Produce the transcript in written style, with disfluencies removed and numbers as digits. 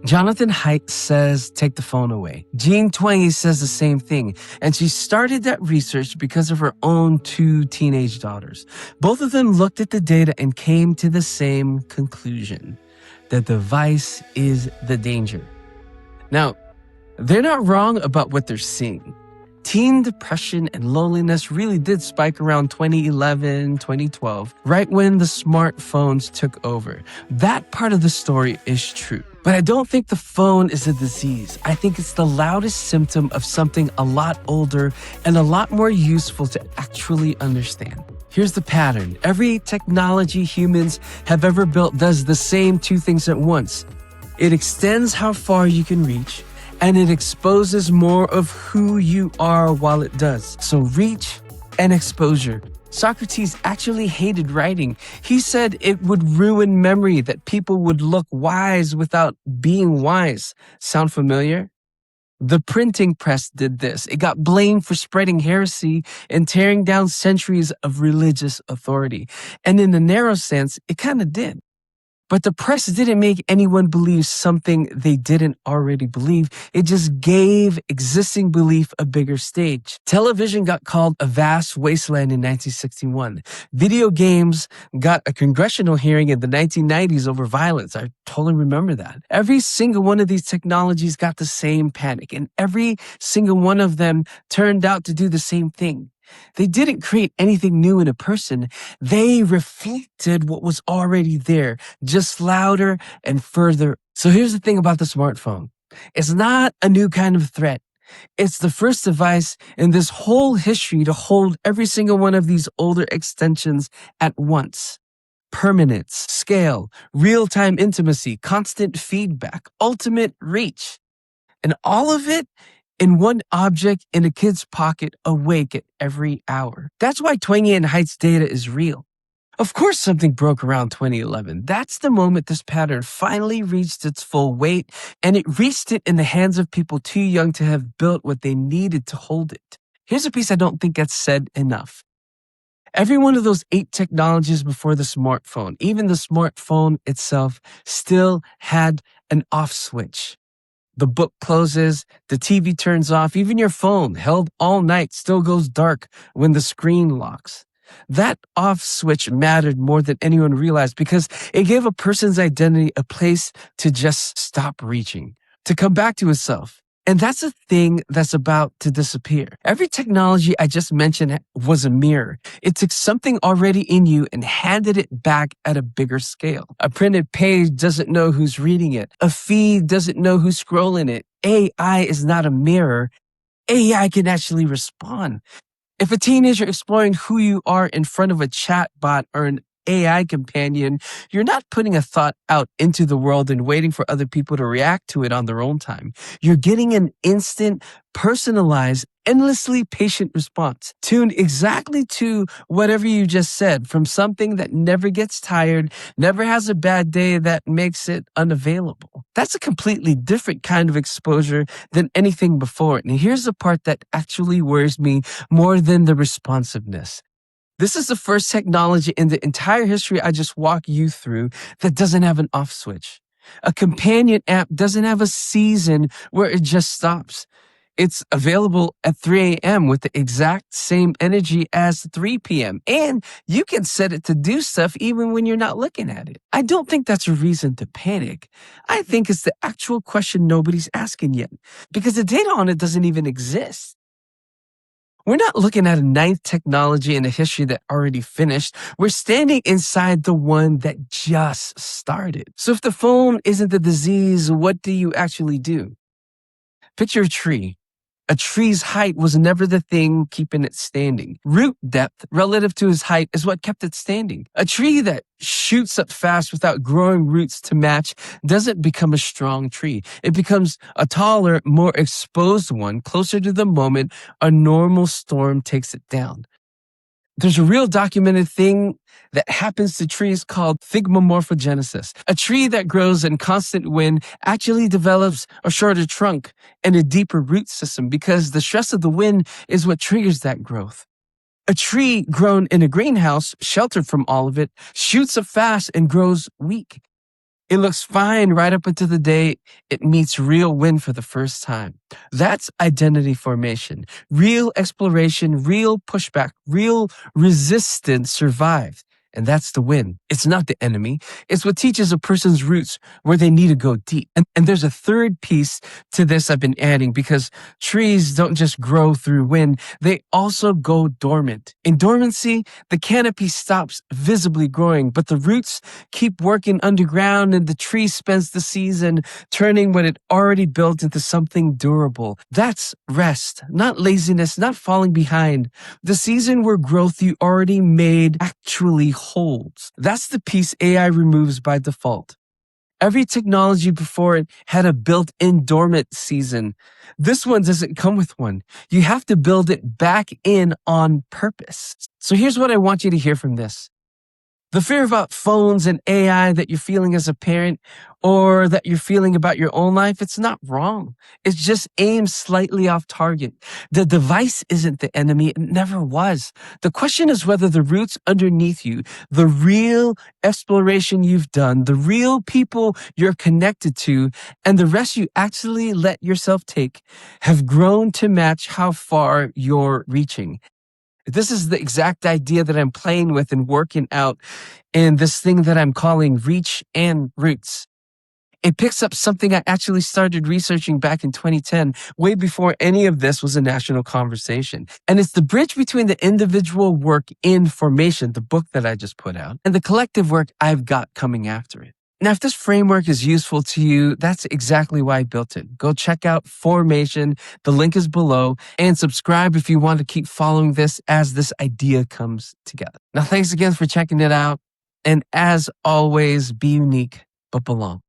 Jonathan Haidt says, take the phone away. Twenge says the same thing, and she started that research because of her own 2 teenage daughters. Both of them looked at the data and came to the same conclusion. The device is the danger. Now, they're not wrong about what they're seeing. Teen depression and loneliness really did spike around 2011, 2012, right when the smartphones took over. That part of the story is true. But I don't think the phone is a disease. I think it's the loudest symptom of something a lot older and a lot more useful to actually understand. Here's the pattern. Every technology humans have ever built does the same 2 things at once. It extends how far you can reach, and it exposes more of who you are while it does. So reach and exposure. Socrates actually hated writing. He said it would ruin memory, that people would look wise without being wise. Sound familiar? The printing press did this. It got blamed for spreading heresy and tearing down centuries of religious authority. And in the narrow sense, it kind of did. But the press didn't make anyone believe something they didn't already believe. It just gave existing belief a bigger stage. Television got called a vast wasteland in 1961. Video games got a congressional hearing in the 1990s over violence. I totally remember that. Every single one of these technologies got the same panic, and every single one of them turned out to do the same thing. They didn't create anything new in a person. They reflected what was already there, just louder and further. So here's the thing about the smartphone. It's not a new kind of threat. It's the first device in this whole history to hold every single one of these older extensions at once. Permanence, scale, real-time intimacy, constant feedback, ultimate reach. And all of it in one object in a kid's pocket, awake at every hour. That's why Twenge and Haidt's data is real. Of course, something broke around 2011. That's the moment this pattern finally reached its full weight, and it reached it in the hands of people too young to have built what they needed to hold it. Here's a piece I don't think gets said enough. Every one of those 8 technologies before the smartphone, even the smartphone itself, still had an off switch. The book closes, the TV turns off, even your phone, held all night, still goes dark when the screen locks. That off switch mattered more than anyone realized because it gave a person's identity a place to just stop reaching, to come back to itself. And that's a thing that's about to disappear. Every technology I just mentioned was a mirror. It took something already in you and handed it back at a bigger scale. A printed page doesn't know who's reading it. A feed doesn't know who's scrolling it. AI is not a mirror. AI can actually respond. If a teenager exploring who you are in front of a chat bot or an AI companion, you're not putting a thought out into the world and waiting for other people to react to it on their own time. You're getting an instant, personalized, endlessly patient response, tuned exactly to whatever you just said, from something that never gets tired, never has a bad day that makes it unavailable. That's a completely different kind of exposure than anything before. And here's the part that actually worries me more than the responsiveness. This is the first technology in the entire history I just walked you through that doesn't have an off switch. A companion app doesn't have a season where it just stops. It's available at 3 a.m. with the exact same energy as 3 p.m. And you can set it to do stuff even when you're not looking at it. I don't think that's a reason to panic. I think it's the actual question nobody's asking yet, because the data on it doesn't even exist. We're not looking at a 9th technology in a history that already finished. We're standing inside the one that just started. So if the phone isn't the disease, what do you actually do? Picture a tree. A tree's height was never the thing keeping it standing. Root depth relative to its height is what kept it standing. A tree that shoots up fast without growing roots to match doesn't become a strong tree. It becomes a taller, more exposed one, closer to the moment a normal storm takes it down. There's a real documented thing that happens to trees called thigmomorphogenesis. A tree that grows in constant wind actually develops a shorter trunk and a deeper root system because the stress of the wind is what triggers that growth. A tree grown in a greenhouse, sheltered from all of it, shoots up fast and grows weak. It looks fine right up until the day it meets real wind for the first time. That's identity formation. Real exploration, real pushback, real resistance survives. And that's the win. It's not the enemy. It's what teaches a person's roots where they need to go deep. And there's a third piece to this I've been adding because trees don't just grow through wind, they also go dormant. In dormancy, the canopy stops visibly growing, but the roots keep working underground and the tree spends the season turning what it already built into something durable. That's rest, not laziness, not falling behind. The season where growth you already made actually holds. That's the piece AI removes by default. Every technology before it had a built-in dormant season. This one doesn't come with one. You have to build it back in on purpose. So here's what I want you to hear from this. The fear about phones and AI that you're feeling as a parent or that you're feeling about your own life, it's not wrong. It's just aimed slightly off target. The device isn't the enemy. It never was. The question is whether the roots underneath you, the real exploration you've done, the real people you're connected to, and the rest you actually let yourself take have grown to match how far you're reaching. This is the exact idea that I'm playing with and working out in this thing that I'm calling Reach and Roots. It picks up something I actually started researching back in 2010, way before any of this was a national conversation. And it's the bridge between the individual work in formation, the book that I just put out, and the collective work I've got coming after it. Now, if this framework is useful to you, that's exactly why I built it. Go check out Formation. The link is below, and subscribe if you want to keep following this as this idea comes together. Now, thanks again for checking it out. And as always, be unique, but belong.